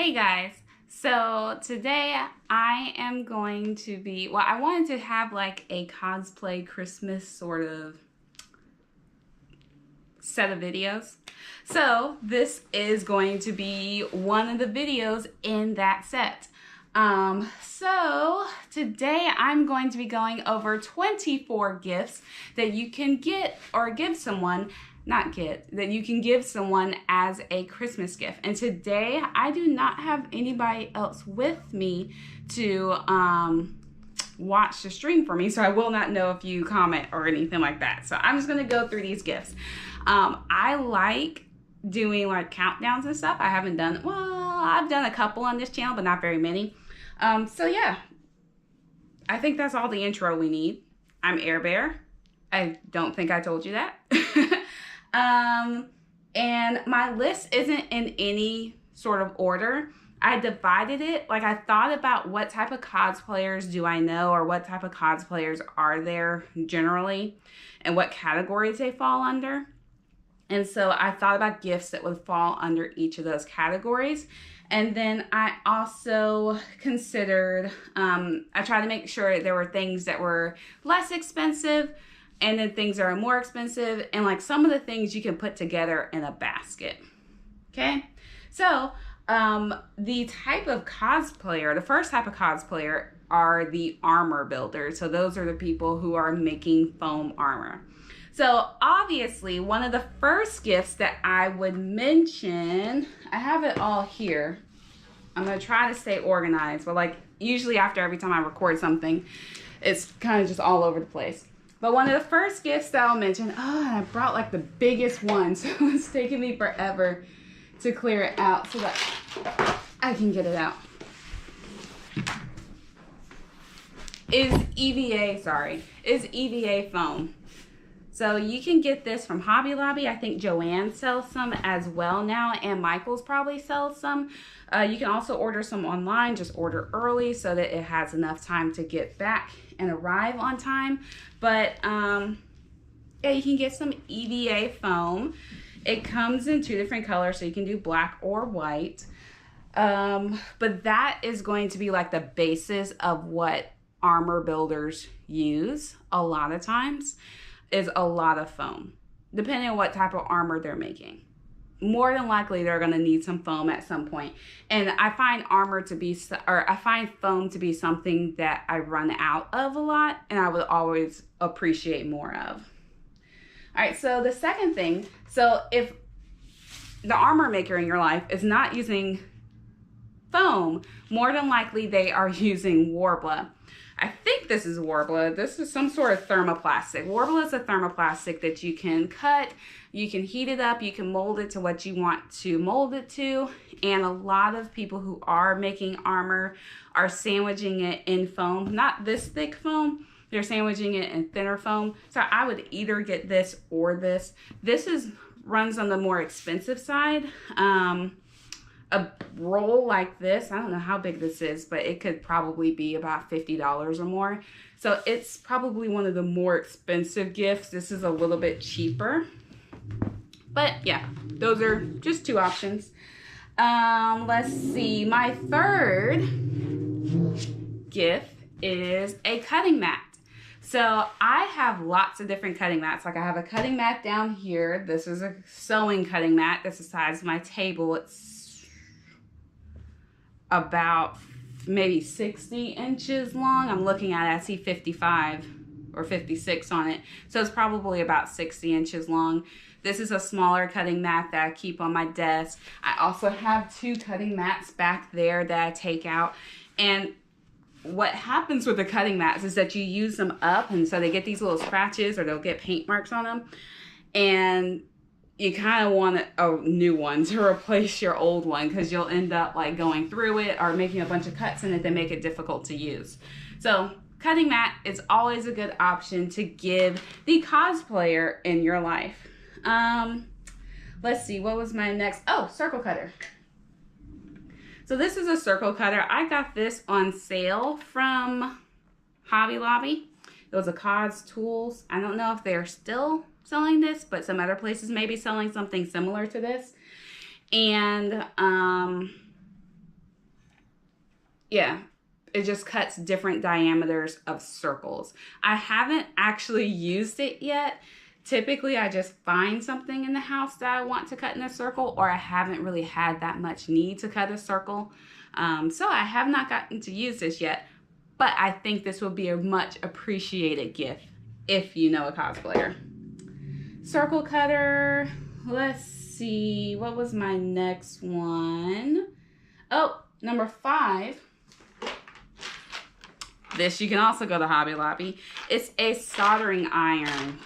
Hey guys, so today I am going to be, I wanted to have like a cosplay Christmas sort of set of videos. So this is going to be one of the videos in that set. So today I'm going to be going over 24 gifts that you can get or give someone that you can give someone as a Christmas gift. And today I do not have anybody else with me to watch the stream for me, so I will not know if you comment or anything like that. So I'm just gonna go through these gifts. I like doing like countdowns and stuff. I haven't done, I've done a couple on this channel, but not very many. So yeah, I think that's all the intro we need. I'm Air Bear. I don't think I told you that. And my list isn't in any sort of order. I divided it, like I thought about what type of cosplayers do I know or what type of cosplayers are there generally and what categories they fall under. And so I thought about gifts that would fall under each of those categories. And then I also considered, I tried to make sure there were things that were less expensive and then things that are more expensive, and like some of the things you can put together in a basket. Okay, so the type of cosplayer, the first type of cosplayer are the armor builders. So those are the people who are making foam armor. So obviously one of the first gifts that I would mention, I have it all here. I'm gonna try to stay organized, but like usually after every time I record something, it's kind of just all over the place. But one of the first gifts that I'll mention, I brought like the biggest one, so it's taking me forever to clear it out so that I can get it out. Is EVA foam. So you can get this from Hobby Lobby. I think Joanne sells some as well now, and Michael's probably sells some. You can also order some online. Just order early so that it has enough time to get back and arrive on time. But yeah, you can get some EVA foam. It comes in 2 different colors, so you can do black or white. But that is going to be like the basis of what armor builders use a lot of times, is a lot of foam, depending on what type of armor they're making. More than likely, they're going to need some foam at some point. And I find I find foam to be something that I run out of a lot, and I would always appreciate more of. All right, so the second thing, so if the armor maker in your life is not using foam, more than likely they are using Warbler. I think this is Warbler. This is some sort of thermoplastic. Warbler is a thermoplastic that you can cut, you can heat it up, you can mold it to what you want to mold it to. And a lot of people who are making armor are sandwiching it in foam. Not this thick foam, they're sandwiching it in thinner foam. So I would either get this or this. This runs on the more expensive side. A roll like this, I don't know how big this is, but it could probably be about $50 or more. So it's probably one of the more expensive gifts. This is a little bit cheaper. But yeah, those are just 2 options. Let's see, my third gift is a cutting mat. So I have lots of different cutting mats. Like I have a cutting mat down here. This is a sewing cutting mat. That's the size of my table. It's about maybe 60 inches long. I'm looking at it, I see 55 or 56 on it. So it's probably about 60 inches long. This is a smaller cutting mat that I keep on my desk. I also have 2 cutting mats back there that I take out. And what happens with the cutting mats is that you use them up, and so they get these little scratches or they'll get paint marks on them. And you kind of want a new one to replace your old one, because you'll end up like going through it or making a bunch of cuts in it that make it difficult to use. So cutting mat is always a good option to give the cosplayer in your life. Let's see, what was my next? Oh, circle cutter. So this is a circle cutter. I got this on sale from Hobby Lobby. It was a Cos Tools. I don't know if they're still selling this, but some other places may be selling something similar to this. And yeah, it just cuts different diameters of circles. I haven't actually used it yet. Typically, I just find something in the house that I want to cut in a circle, or I haven't really had that much need to cut a circle. So I have not gotten to use this yet, but I think this will be a much appreciated gift if you know a cosplayer. Circle cutter, let's see, what was my next one? Oh, number 5. This you can also go to Hobby Lobby. It's a soldering iron.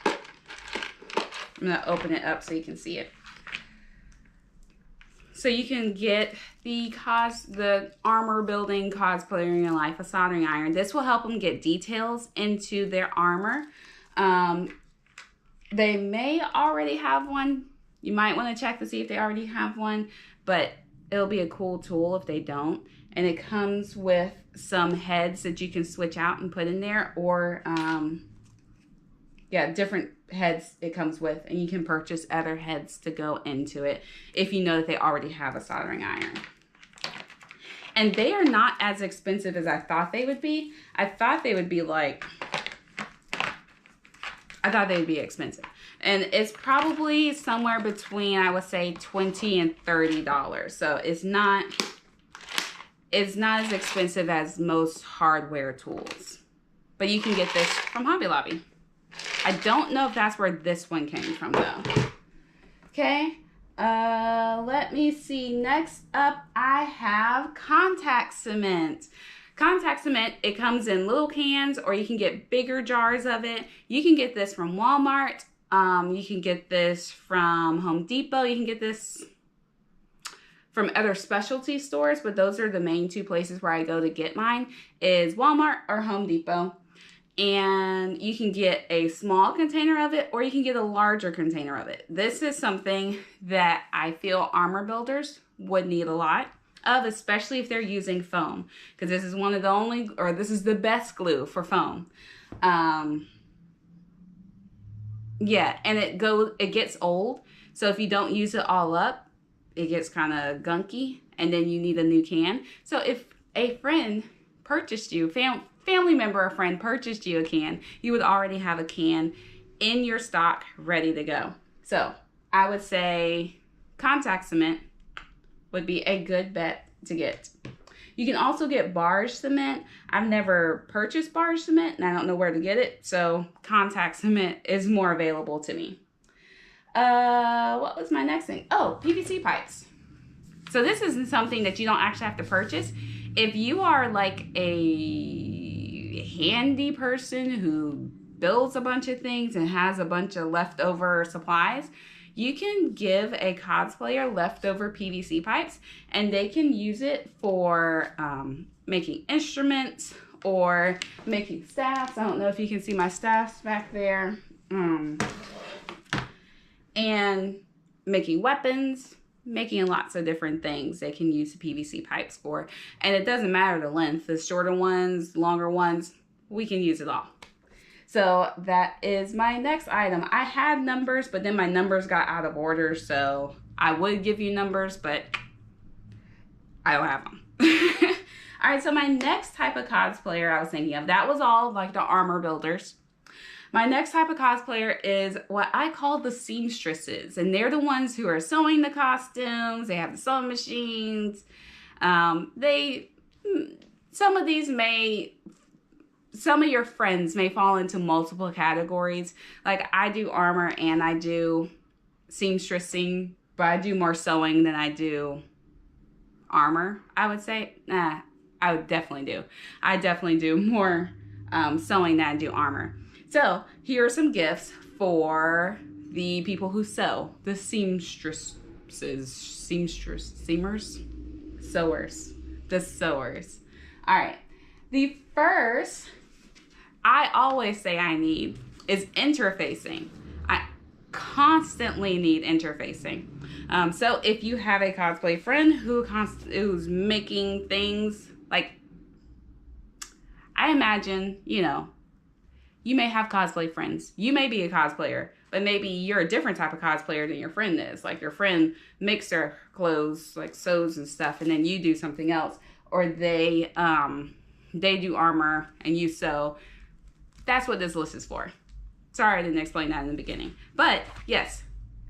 I'm gonna open it up so you can see it. So you can get the armor building cosplayer in your life a soldering iron. This will help them get details into their armor. They may already have one. You might want to check to see if they already have one, but it'll be a cool tool if they don't. And it comes with some heads that you can switch out and put in there, or different heads it comes with, and you can purchase other heads to go into it if you know that they already have a soldering iron. And they are not as expensive as I thought they would be. I thought they would be expensive. And it's probably somewhere between, I would say, $20 and $30. So it's not as expensive as most hardware tools. But you can get this from Hobby Lobby. I don't know if that's where this one came from, though. Okay, let me see. Next up, I have contact cement. Contact cement, it comes in little cans, or you can get bigger jars of it. You can get this from Walmart. You can get this from Home Depot. You can get this from other specialty stores, but those are the main 2 places where I go to get mine, is Walmart or Home Depot. And you can get a small container of it, or you can get a larger container of it. This is something that I feel armor builders would need a lot of, especially if they're using foam, because this is this is the best glue for foam. Yeah, and it gets old. So if you don't use it all up, it gets kind of gunky, and then you need a new can. So if a friend purchased you, family member or friend purchased you a can, you would already have a can in your stock ready to go. So I would say contact cement would be a good bet to get. You can also get barge cement. I've never purchased barge cement, and I don't know where to get it, so contact cement is more available to me. What was my next thing? Oh, PVC pipes. So this isn't something that you don't actually have to purchase. If you are like a handy person who builds a bunch of things and has a bunch of leftover supplies, you can give a cosplayer leftover PVC pipes, and they can use it for making instruments or making staffs. I don't know if you can see my staffs back there. And making weapons, making lots of different things they can use the PVC pipes for. And it doesn't matter the length, the shorter ones, longer ones, we can use it all. So that is my next item. I had numbers, but then my numbers got out of order, so I would give you numbers, but I don't have them. All right, so my next type of cosplayer I was thinking of, that was all like the armor builders. My next type of cosplayer is what I call the seamstresses, and they're the ones who are sewing the costumes. They have the sewing machines. Some of your friends may fall into multiple categories. Like I do armor and I do seamstressing, but I do more sewing than I do armor, I would say. I definitely do more sewing than I do armor. So here are some gifts for the people who sew, the sewers. All right, the first I always say I need is interfacing. I constantly need interfacing. So if you have a cosplay friend who's making things, like I imagine, you may have cosplay friends. You may be a cosplayer, but maybe you're a different type of cosplayer than your friend is. Like your friend makes their clothes, like sews and stuff, and then you do something else. or they do armor and you sew. That's what this list is for. Sorry I didn't explain that in the beginning. But yes,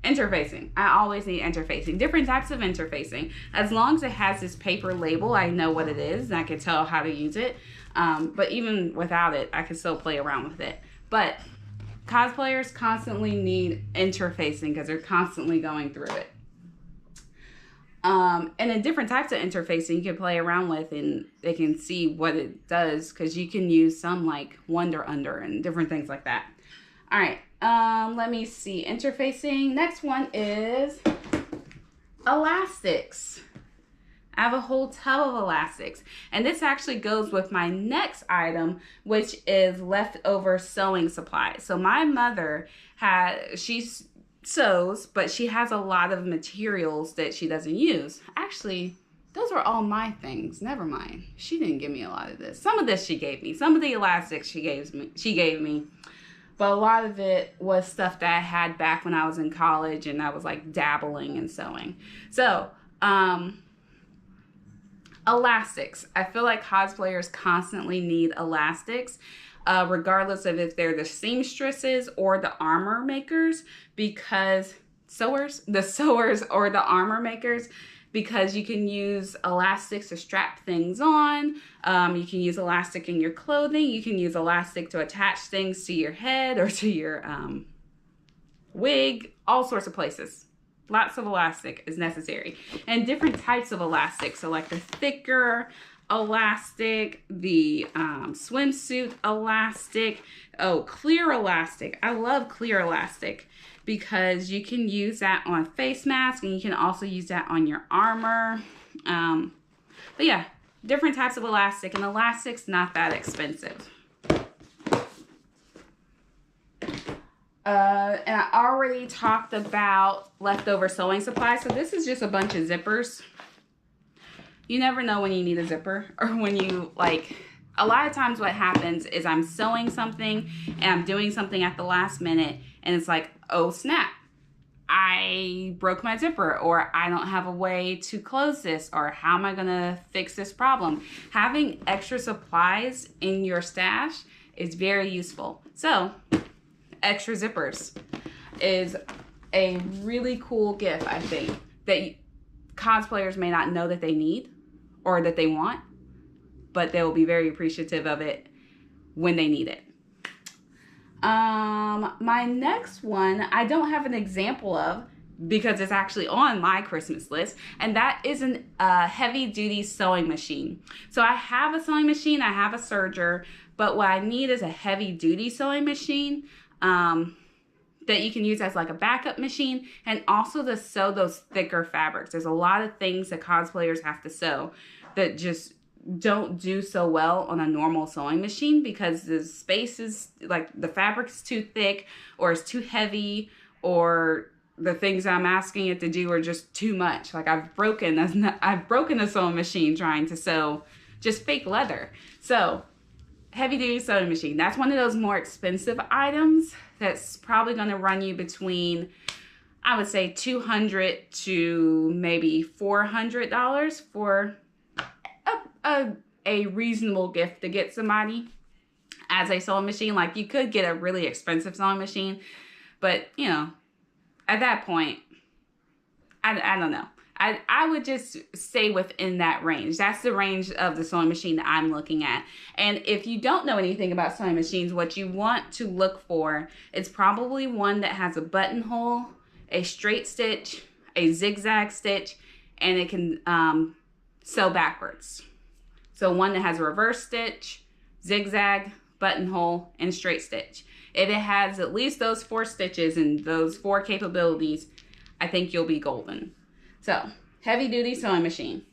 interfacing. I always need interfacing. Different types of interfacing. As long as it has this paper label, I know what it is and I can tell how to use it. But even without it, I can still play around with it. But cosplayers constantly need interfacing because they're constantly going through it. And then different types of interfacing you can play around with and they can see what it does, because you can use some like Wonder Under and different things like that. All right, let me see. Interfacing. Next one is elastics. I have a whole tub of elastics. And this actually goes with my next item, which is leftover sewing supplies. So my mother she sews, but she has a lot of materials that she doesn't use. Actually, those were all my things. Never mind. She didn't give me a lot of this. Some of this she gave me. Some of the elastics she gave me. But a lot of it was stuff that I had back when I was in college and I was like dabbling in sewing. So, elastics. I feel like cosplayers constantly need elastics, regardless of if they're the seamstresses or the armor makers, because the sewers or the armor makers, because you can use elastics to strap things on. You can use elastic in your clothing. You can use elastic to attach things to your head or to your wig, all sorts of places. Lots of elastic is necessary. And different types of elastic. So like the thicker elastic, the swimsuit elastic. Oh, clear elastic. I love clear elastic because you can use that on face mask and you can also use that on your armor. But yeah, different types of elastic, and elastic's not that expensive. And I already talked about leftover sewing supplies. So this is just a bunch of zippers. You never know when you need a zipper, or when you like, a lot of times what happens is I'm sewing something and I'm doing something at the last minute and it's like, oh snap, I broke my zipper, or I don't have a way to close this, or how am I gonna fix this problem? Having extra supplies in your stash is very useful. So extra zippers is a really cool gift, I think, that cosplayers may not know that they need or that they want, but they will be very appreciative of it when they need it. My next one, I don't have an example of because it's actually on my Christmas list, and that is a heavy-duty sewing machine. So I have a sewing machine, I have a serger, but what I need is a heavy-duty sewing machine that you can use as like a backup machine, and also to sew those thicker fabrics. There's a lot of things that cosplayers have to sew that just don't do so well on a normal sewing machine because the space is like, the fabric's too thick or it's too heavy, or the things I'm asking it to do are just too much. Like I've broken a sewing machine trying to sew just fake leather. So heavy duty sewing machine, that's one of those more expensive items that's probably going to run you between, I would say, $200 to maybe $400 for a reasonable gift to get somebody as a sewing machine. Like you could get a really expensive sewing machine, but you know, at that point, I don't know. I would just stay within that range. That's the range of the sewing machine that I'm looking at. And if you don't know anything about sewing machines, what you want to look for is probably one that has a buttonhole, a straight stitch, a zigzag stitch, and it can sew backwards. So one that has a reverse stitch, zigzag, buttonhole, and straight stitch. If it has at least those 4 stitches and those 4 capabilities, I think you'll be golden. So, heavy duty sewing machine.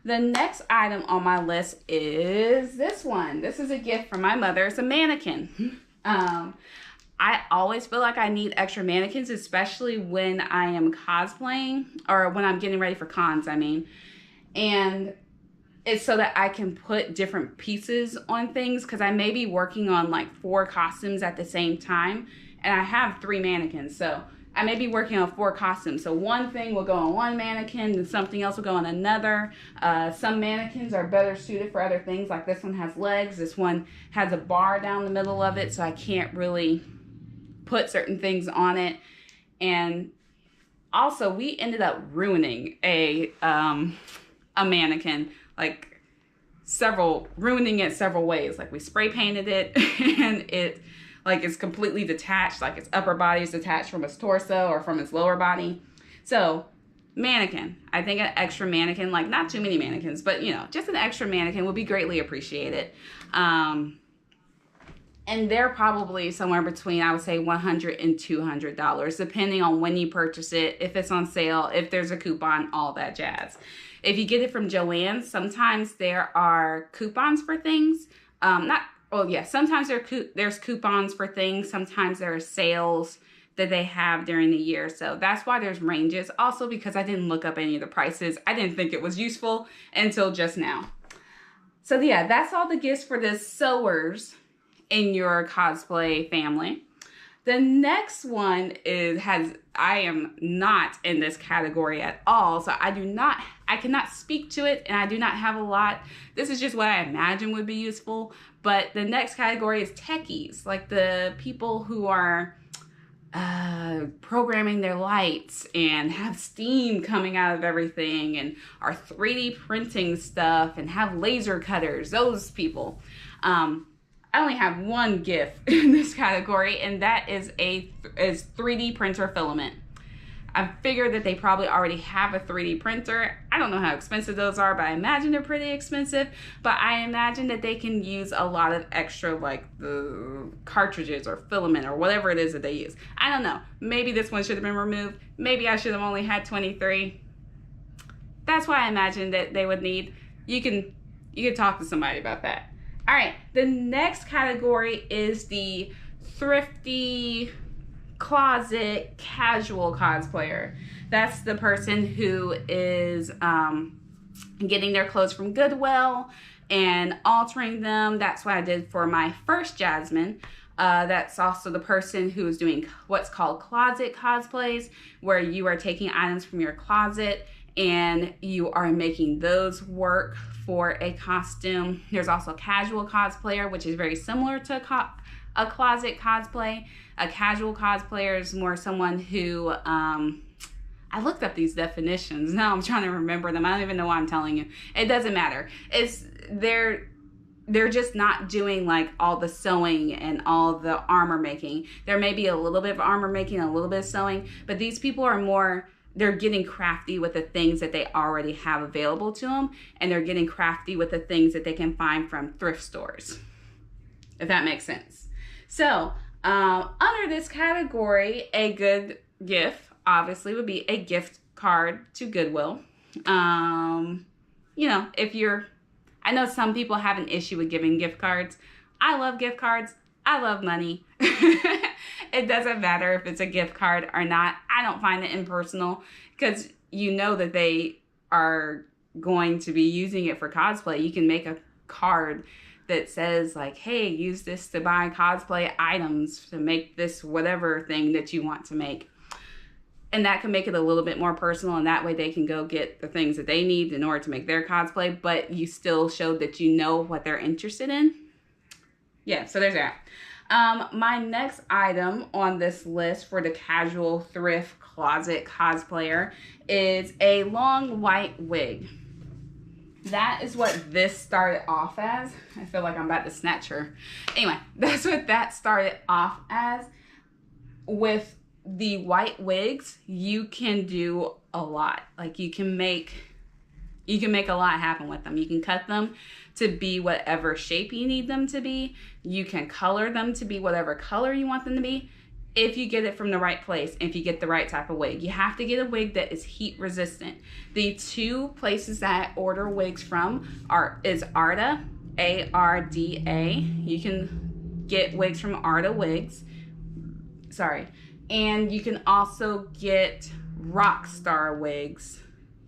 The next item on my list is this one. This is a gift from my mother. It's a mannequin. I always feel like I need extra mannequins, especially when I am cosplaying, or when I'm getting ready for cons, I mean. And it's so that I can put different pieces on things, because I may be working on like 4 costumes at the same time, and I have 3 mannequins. So I may be working on 4 costumes. So one thing will go on one mannequin and something else will go on another. Some mannequins are better suited for other things. Like this one has legs. This one has a bar down the middle of it. So I can't really put certain things on it. And also we ended up ruining a mannequin, like ruining it several ways. Like we spray painted it and it's completely detached, like its upper body is detached from its torso or from its lower body. So mannequin, I think an extra mannequin, like not too many mannequins, but just an extra mannequin would be greatly appreciated. And they're probably somewhere between, I would say, $100 and $200, depending on when you purchase it, if it's on sale, if there's a coupon, all that jazz. If you get it from Joann's, sometimes there are coupons for things. Sometimes there's coupons for things. Sometimes there are sales that they have during the year. So that's why there's ranges. Also because I didn't look up any of the prices. I didn't think it was useful until just now. So yeah, that's all the gifts for the sewers in your cosplay family. The next one I am not in this category at all. So I cannot speak to it, and I do not have a lot. This is just what I imagine would be useful. But the next category is techies, like the people who are programming their lights and have steam coming out of everything and are 3D printing stuff and have laser cutters, those people. I only have one gift in this category, and that is 3D printer filament. I figured that they probably already have a 3D printer. I don't know how expensive those are, but I imagine they're pretty expensive. But I imagine that they can use a lot of extra, like the cartridges or filament or whatever it is that they use. I don't know. Maybe this one should have been removed. Maybe I should have only had 23. That's why I imagine that they would need. You can talk to somebody about that. All right, the next category is the thrifty closet casual cosplayer. That's the person who is getting their clothes from Goodwill and altering them. That's what I did for my first Jasmine. That's also the person who is doing what's called closet cosplays, where you are taking items from your closet and you are making those work for a costume. There's also a casual cosplayer, which is very similar to a closet cosplay. A casual cosplayer is more someone who, I looked up these definitions. Now I'm trying to remember them. I don't even know why I'm telling you. It doesn't matter. They're just not doing like all the sewing and all the armor making. There may be a little bit of armor making, a little bit of sewing, but these people are more, they're getting crafty with the things that they already have available to them, and they're getting crafty with the things that they can find from thrift stores, if that makes sense. So under this category, a good gift obviously would be a gift card to Goodwill. I know some people have an issue with giving gift cards. I love gift cards. I love money. It doesn't matter if it's a gift card or not. I don't find it impersonal because you know that they are going to be using it for cosplay. You can make a card that says like, hey, use this to buy cosplay items to make this whatever thing that you want to make. And that can make it a little bit more personal, and that way they can go get the things that they need in order to make their cosplay, but you still show that you know what they're interested in. Yeah, so there's that. My next item on this list for the casual thrift closet cosplayer is a long white wig. That is what this started off as. I feel like I'm about to snatch her. Anyway, that's what that started off as. With the white wigs, you can do a lot. Like you can make a lot happen with them. You can cut them to be whatever shape you need them to be. You can color them to be whatever color you want them to be, if you get it from the right place, if you get the right type of wig. You have to get a wig that is heat resistant. The two places that I order wigs from is Arda, A-R-D-A. You can get wigs from Arda Wigs. Sorry. And you can also get Rockstar Wigs.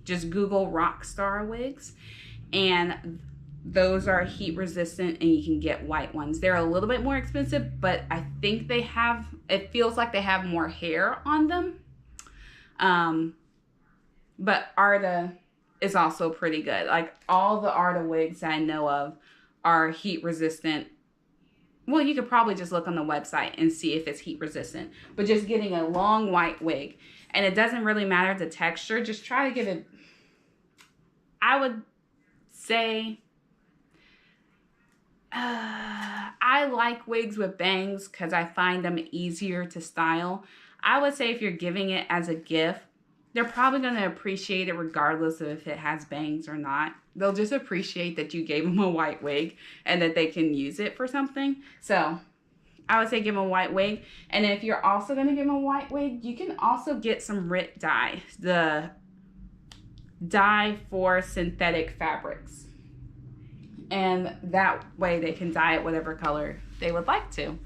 Just Google Rockstar Wigs. And Those are heat resistant, and you can get white ones. They're a little bit more expensive, but I think they have, it feels like they have more hair on them. But Arda is also pretty good. Like all the Arda wigs I know of are heat resistant. Well, you could probably just look on the website and see if it's heat resistant. But just getting a long white wig, and it doesn't really matter the texture. Just try to give it, I would say, I like wigs with bangs because I find them easier to style. I would say if you're giving it as a gift, they're probably going to appreciate it regardless of if it has bangs or not. They'll just appreciate that you gave them a white wig and that they can use it for something. So I would say give them a white wig. And if you're also going to give them a white wig, you can also get some RIT dye, the dye for synthetic fabrics. And that way they can dye it whatever color they would like to,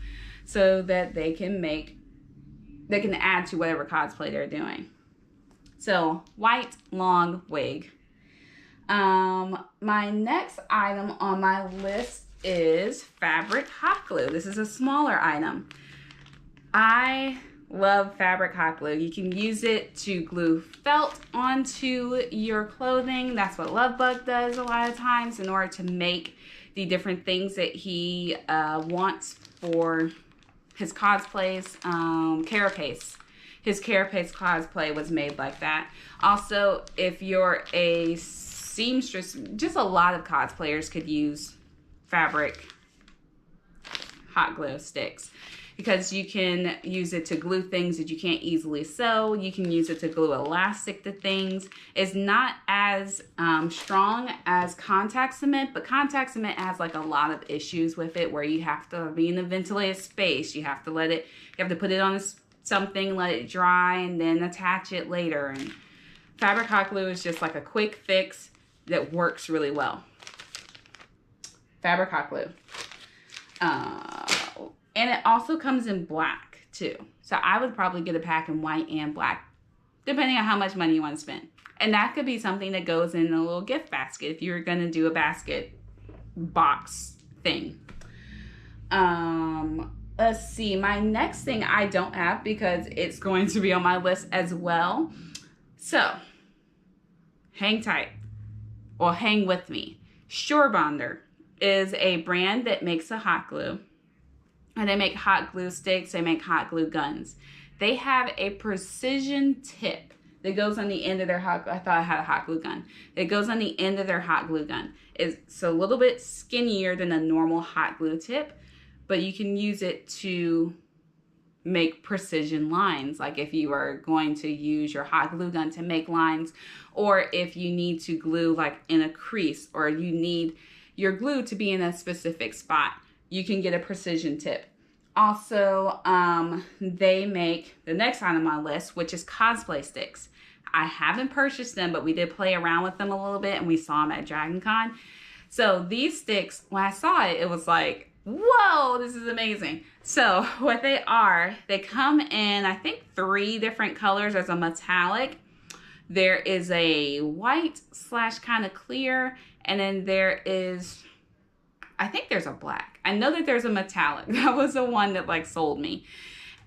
so that they can add to whatever cosplay they're doing. So white long wig. My next item on my list is fabric hot glue. This is a smaller item. I love fabric hot glue. You can use it to glue felt onto your clothing. That's what Lovebug does a lot of times in order to make the different things that he wants for his cosplays. Carapace. His Carapace cosplay was made like that. Also, if you're a seamstress, just a lot of cosplayers could use fabric hot glue sticks, because you can use it to glue things that you can't easily sew. You can use it to glue elastic to things. It's not as strong as contact cement, but contact cement has like a lot of issues with it, where you have to be in a ventilated space. You have to put it on something, let it dry, and then attach it later. And fabric hot glue is just like a quick fix that works really well. Fabric hot glue. And it also comes in black too. So I would probably get a pack in white and black, depending on how much money you want to spend. And that could be something that goes in a little gift basket if you're going to do a basket box thing. Let's see. My next thing I don't have because it's going to be on my list as well. So hang tight or hang with me. Surebonder is a brand that makes a hot glue. And they make hot glue sticks. They make hot glue guns. They have a precision tip that goes on the end of their hot glue. I thought I had a hot glue gun. It goes on the end of their hot glue gun. It's a little bit skinnier than a normal hot glue tip, but you can use it to make precision lines. Like if you are going to use your hot glue gun to make lines, or if you need to glue like in a crease, or you need your glue to be in a specific spot, you can get a precision tip. Also, they make the next item on my list, which is cosplay sticks. I haven't purchased them, but we did play around with them a little bit, and we saw them at Dragon Con. So these sticks, when I saw it, it was like, whoa, this is amazing. So what they are, they come in, I think, 3 different colors. There's a metallic, there is a white / kind of clear, and then there is, I think there's a black. I know that there's a metallic. That was the one that like sold me.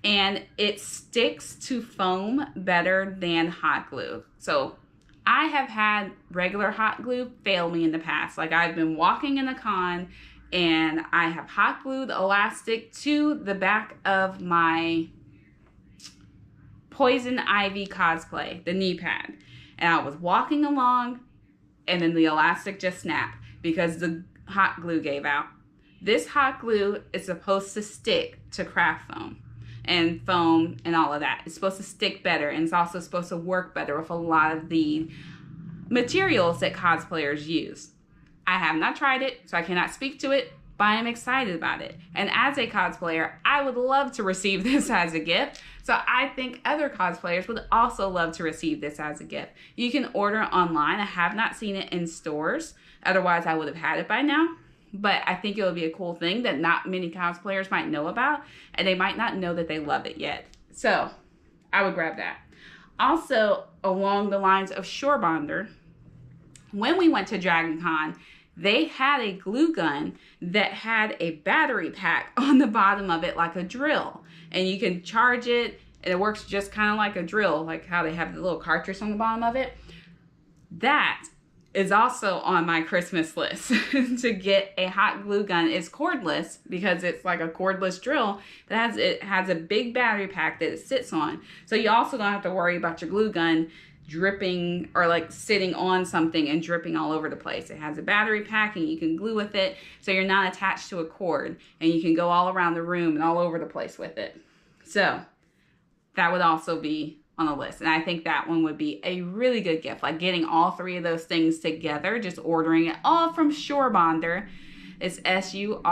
And it sticks to foam better than hot glue. So I have had regular hot glue fail me in the past. Like I've been walking in a con and I have hot glued elastic to the back of my Poison Ivy cosplay, the knee pad. And I was walking along and then the elastic just snapped because the hot glue gave out. This hot glue is supposed to stick to craft foam and all of that. It's supposed to stick better, and it's also supposed to work better with a lot of the materials that cosplayers use. I have not tried it, so I cannot speak to it, but I am excited about it. And as a cosplayer, I would love to receive this as a gift. So I think other cosplayers would also love to receive this as a gift. You can order online. I have not seen it in stores. Otherwise, I would have had it by now. But I think it would be a cool thing that not many cosplayers might know about, and they might not know that they love it yet. So I would grab that. Also, along the lines of Surebonder, when we went to Dragon Con, they had a glue gun that had a battery pack on the bottom of it, like a drill. And you can charge it, and it works just kind of like a drill, like how they have the little cartridge on the bottom of it. That is also on my Christmas list to get a hot glue gun. It's cordless because it's like a cordless drill that has a big battery pack that it sits on. So you also don't have to worry about your glue gun dripping or like sitting on something and dripping all over the place. It has a battery pack and you can glue with it, so you're not attached to a cord, and you can go all around the room and all over the place with it. So that would also be on the list. And I think that one would be a really good gift, like getting all three of those things together, just ordering it all from Surebonder. It's Surebonder.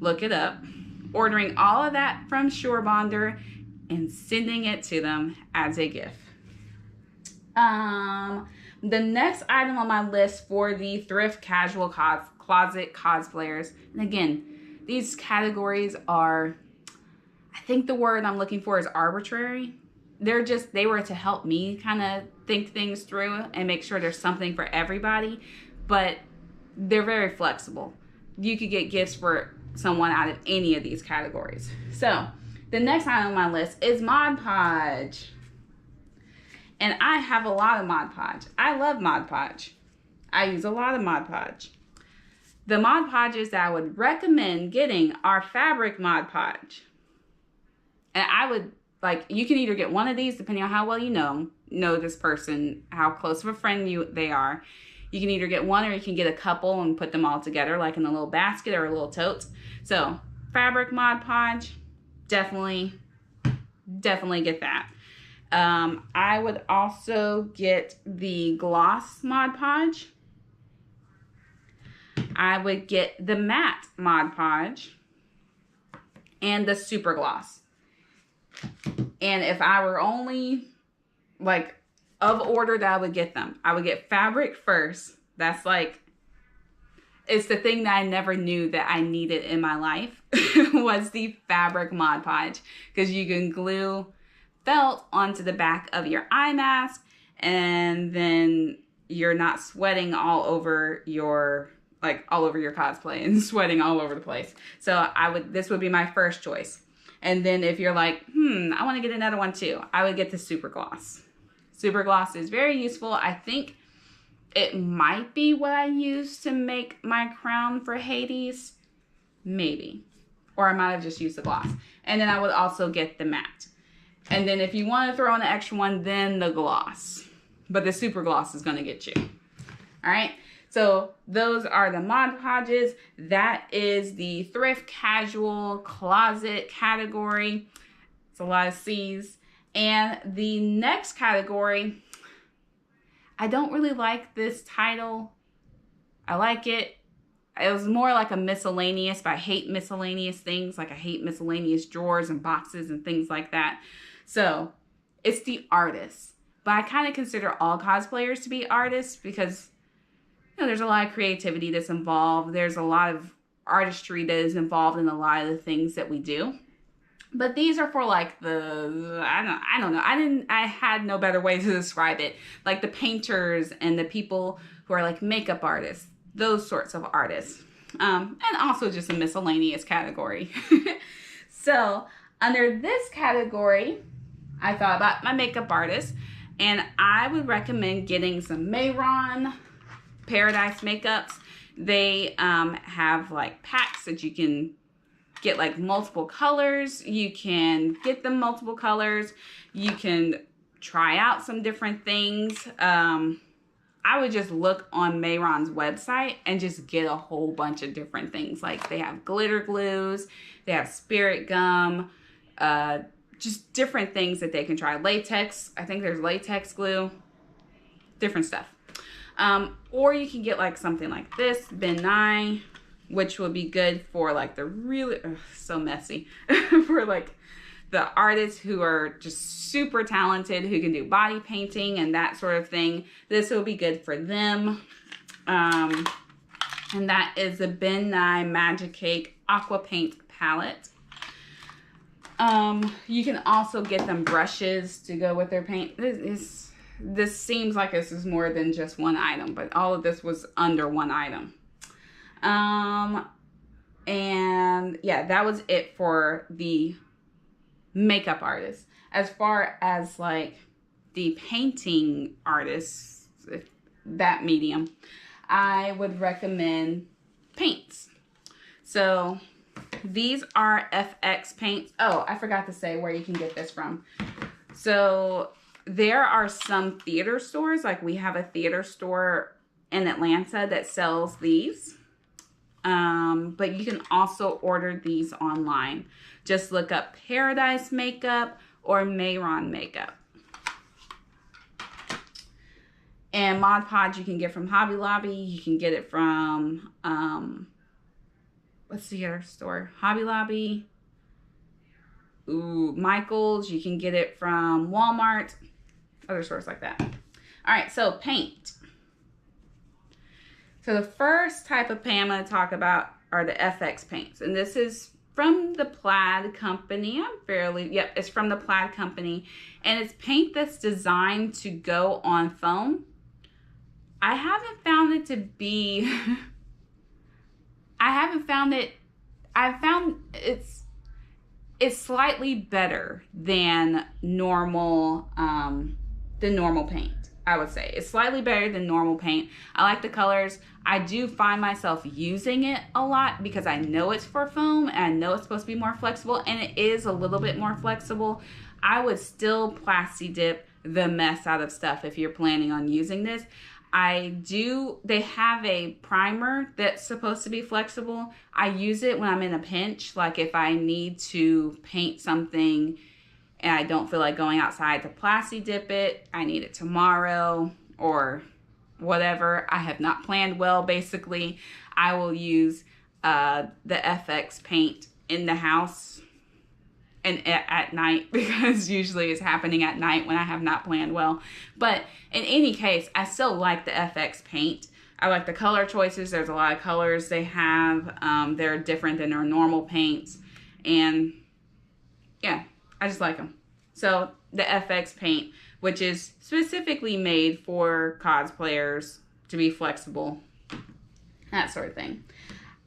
Look it up. Ordering all of that from Surebonder and sending it to them as a gift. The next item on my list for the thrift casual closet cosplayers, and again, these categories are, I think the word I'm looking for is arbitrary. They were to help me kind of think things through and make sure there's something for everybody, but they're very flexible. You could get gifts for someone out of any of these categories. So the next item on my list is Mod Podge. And I have a lot of Mod Podge. I love Mod Podge. I use a lot of Mod Podge. The Mod Podges that I would recommend getting are fabric Mod Podge. And I would, like, you can either get one of these depending on how well you know this person, how close of a friend they are. You can either get one or you can get a couple and put them all together like in a little basket or a little tote. So fabric Mod Podge, definitely get that. I would also get the gloss Mod Podge. I would get the matte Mod Podge and the super gloss. And if I were only like of order that I would get them, I would get fabric first. That's like, it's the thing that I never knew that I needed in my life was the fabric Mod Podge, because you can glue felt onto the back of your eye mask and then you're not sweating all over your cosplay and sweating all over the place. So this would be my first choice. And then if you're like, I want to get another one too, I would get the super gloss. Super gloss is very useful. I think it might be what I used to make my crown for Hades. Maybe. Or I might have just used the gloss. And then I would also get the matte. And then if you want to throw in an extra one, then the gloss. But the super gloss is going to get you. All right. So those are the Mod Podges. That is the thrift casual closet category. It's a lot of C's. And the next category, I don't really like this title. I like it. It was more like a miscellaneous, but I hate miscellaneous things. Like I hate miscellaneous drawers and boxes and things like that. So it's the artist. But I kind of consider all cosplayers to be artists because, there's a lot of creativity that's involved. There's a lot of artistry that is involved in a lot of the things that we do. But these are for like I don't know. I had no better way to describe it. Like the painters and the people who are like makeup artists, those sorts of artists. And also just a miscellaneous category. So under this category, I thought about my makeup artist, and I would recommend getting some Mayron Paradise makeups. They have like packs that you can get like multiple colors. You can get them multiple colors. You can try out some different things. I would just look on Mayron's website and just get a whole bunch of different things. Like they have glitter glues, they have spirit gum, just different things that they can try. Latex, I think there's latex glue, different stuff. Or you can get like something like this, Ben Nye, which will be good for like the really, so messy, for like the artists who are just super talented, who can do body painting and that sort of thing. This will be good for them. And that is the Ben Nye Magic Cake Aqua Paint Palette. You can also get them brushes to go with their paint. this seems like this is more than just one item, but all of this was under one item. And yeah, that was it for the makeup artists. As far as like the painting artists, that medium, I would recommend paints. So these are FX paints. Oh, I forgot to say where you can get this from. So there are some theater stores, like we have a theater store in Atlanta that sells these. But you can also order these online. Just look up Paradise Makeup or Mayron Makeup. And Mod Podge you can get from Hobby Lobby. You can get it from, what's the other store? Hobby Lobby. Ooh, Michael's. You can get it from Walmart. Other stores like that. All right, so paint. So the first type of paint I'm going to talk about are the FX paints. And this is from the Plaid Company. It's from the Plaid Company. And it's paint that's designed to go on foam. I haven't found it to be... I've found it's slightly better than normal, paint. I would say it's slightly better than normal paint. I like the colors. I do find myself using it a lot because I know it's for foam and I know it's supposed to be more flexible, and it is a little bit more flexible. I would still plasti dip the mess out of stuff if you're planning on using this. They have a primer that's supposed to be flexible. I use it when I'm in a pinch, like if I need to paint something and I don't feel like going outside to plasti dip it, I need it tomorrow or whatever. I have not planned well, basically. I will use the FX paint in the house and at night, because usually it's happening at night when I have not planned well. But in any case, I still like the FX paint. I like the color choices. There's a lot of colors they have. They're different than their normal paints. And yeah, I just like them. So the FX paint, which is specifically made for cosplayers to be flexible, that sort of thing.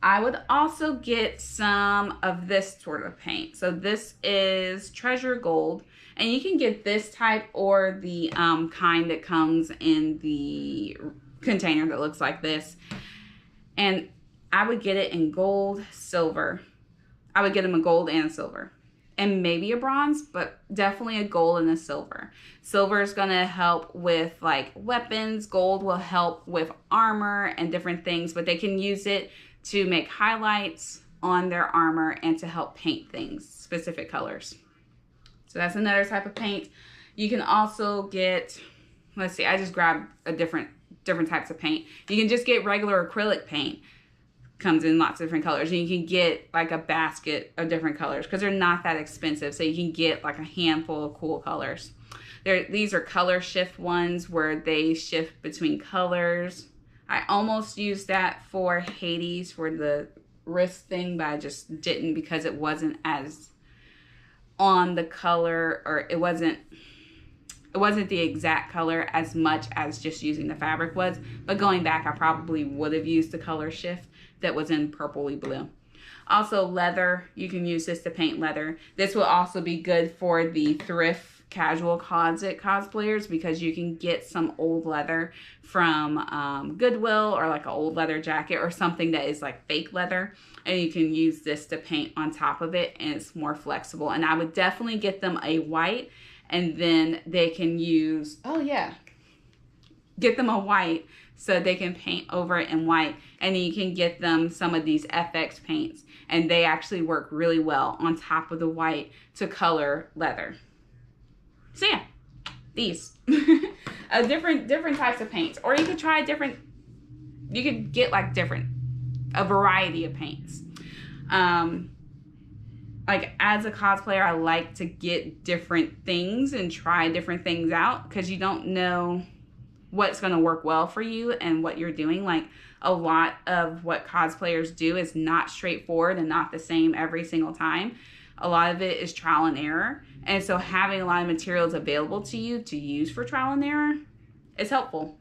I would also get some of this sort of paint. So this is Treasure Gold, and you can get this type or the kind that comes in the container that looks like this. And I would get it in gold, silver. I would get them a gold and a silver, and maybe a bronze, but definitely a gold and a silver. Silver is going to help with like weapons. Gold will help with armor and different things, but they can use it to make highlights on their armor and to help paint things, specific colors. So that's another type of paint. You can also get, let's see, I just grabbed a different types of paint. You can just get regular acrylic paint. Comes in lots of different colors, and you can get like a basket of different colors because they're not that expensive. So you can get like a handful of cool colors. These are color shift ones where they shift between colors. I almost used that for Hades for the wrist thing, but I just didn't because it wasn't as on the color, or it wasn't the exact color as much as just using the fabric was. But going back, I probably would have used the color shift that was in purpley blue. Also leather, you can use this to paint leather. This will also be good for the thrift casual closet cosplayers because you can get some old leather from Goodwill, or like an old leather jacket or something that is like fake leather, and you can use this to paint on top of it, and it's more flexible. And I would definitely get them a white, and then they can use, get them a white so they can paint over it in white. And then you can get them some of these FX paints, and they actually work really well on top of the white to color leather. So yeah, these different types of paints, or you could try you could get like a variety of paints. Like as a cosplayer, I like to get different things and try different things out because you don't know what's going to work well for you and what you're doing. Like a lot of what cosplayers do is not straightforward and not the same every single time. a lot of it is trial and error. And so having a lot of materials available to you to use for trial and error is helpful.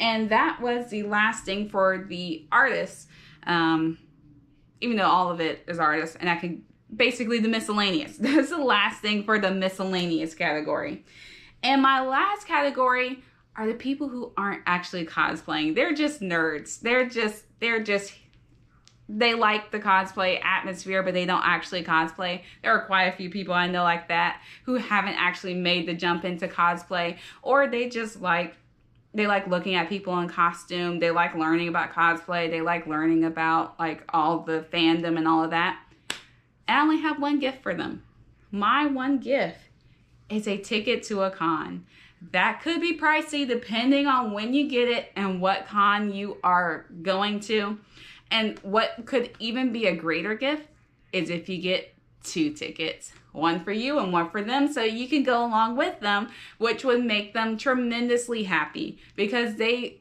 And that was the last thing for the artists, even though all of it is artists, and I can basically the miscellaneous. That's the last thing for the miscellaneous category. And my last category are the people who aren't actually cosplaying. They're just nerds. They like the cosplay atmosphere, but they don't actually cosplay. There are quite a few people I know like that who haven't actually made the jump into cosplay, or they just like looking at people in costume. They like learning about cosplay. They like learning about like all the fandom and all of that. And I only have one gift for them. My one gift is a ticket to a con. That could be pricey depending on when you get it and what con you are going to. And what could even be a greater gift is if you get 2 tickets. One for you and one for them, so you can go along with them, which would make them tremendously happy because they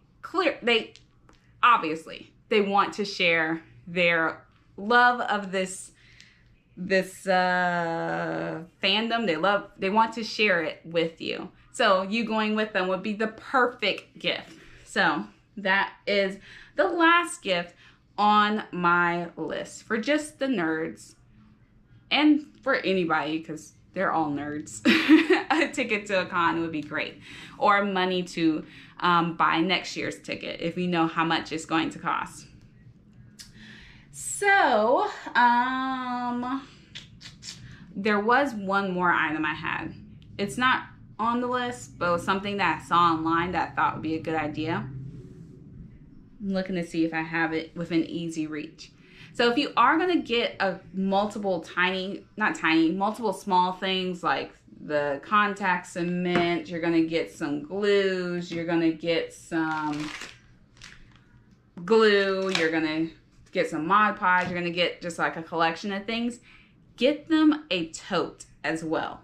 obviously want to share their love of this fandom. They want to share it with you. So you going with them would be the perfect gift. So that is the last gift on my list for just the nerds. And for anybody, because they're all nerds. A ticket to a con would be great. Or money to buy next year's ticket if we know how much it's going to cost. So, there was one more item I had. It's not on the list, but it was something that I saw online that I thought would be a good idea. I'm looking to see if I have it within easy reach. So if you are going to get multiple small things like the contact cement, you're going to get some glues, you're going to get some glue, you're going to get some Mod Podge, you're going to get just like a collection of things, get them a tote as well.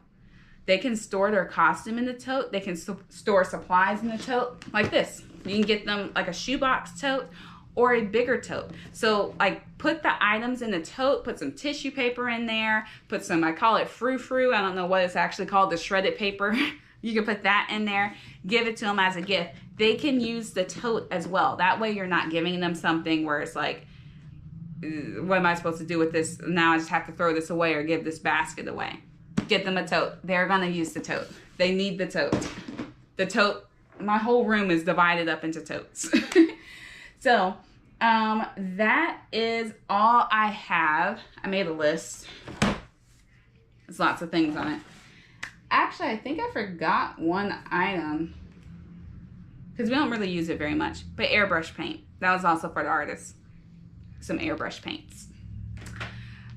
They can store their costume in the tote. They can store supplies in the tote like this. You can get them like a shoebox tote or a bigger tote. So like put the items in the tote, put some tissue paper in there, put some, I call it frou-frou. I don't know what it's actually called, the shredded paper. You can put that in there, give it to them as a gift. They can use the tote as well. That way you're not giving them something where it's like, what am I supposed to do with this? Now I just have to throw this away or give this basket away. Get them a tote. They're gonna use the tote. They need the tote. The tote, my whole room is divided up into totes. So, that is all I have. I made a list. There's lots of things on it. Actually, I think I forgot one item because we don't really use it very much, but airbrush paint. That was also for the artists. Some airbrush paints.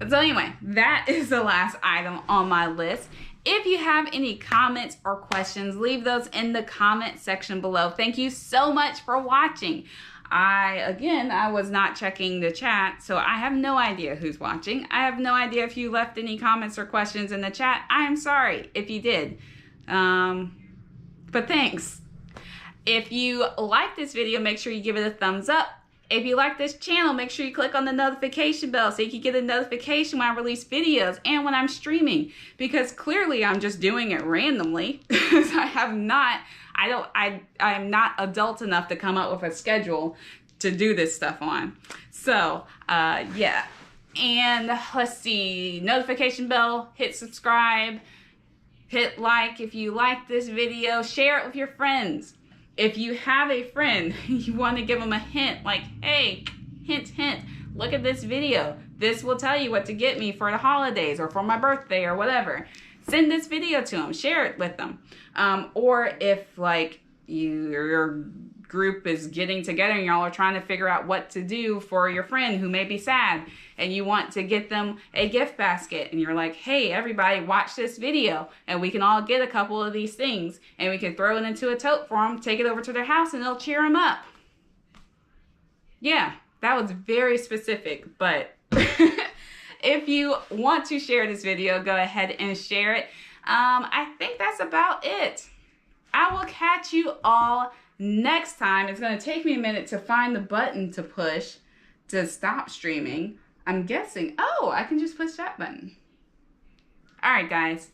So anyway, that is the last item on my list. If you have any comments or questions, leave those in the comment section below. Thank you so much for watching. I was not checking the chat, so I have no idea who's watching. I have no idea if you left any comments or questions in the chat. I am sorry if you did. But thanks. If you like this video, make sure you give it a thumbs up. If you like this channel, make sure you click on the notification bell so you can get a notification when I release videos and when I'm streaming, because clearly I'm just doing it randomly. I'm not adult enough to come up with a schedule to do this stuff on. So, yeah. And let's see, notification bell, hit subscribe, hit like if you like this video, share it with your friends. If you have a friend, you want to give them a hint, like, hey, hint, hint, look at this video. This will tell you what to get me for the holidays or for my birthday or whatever. Send this video to them, share it with them. Or if like your group is getting together and y'all are trying to figure out what to do for your friend who may be sad and you want to get them a gift basket and you're like, hey, everybody watch this video and we can all get a couple of these things and we can throw it into a tote for them, take it over to their house and it'll cheer them up. Yeah, that was very specific, but if you want to share this video, go ahead and share it. I think that's about it. I will catch you all next time. It's going to take me a minute to find the button to push to stop streaming. I'm guessing, oh, I can just push that button. All right, guys.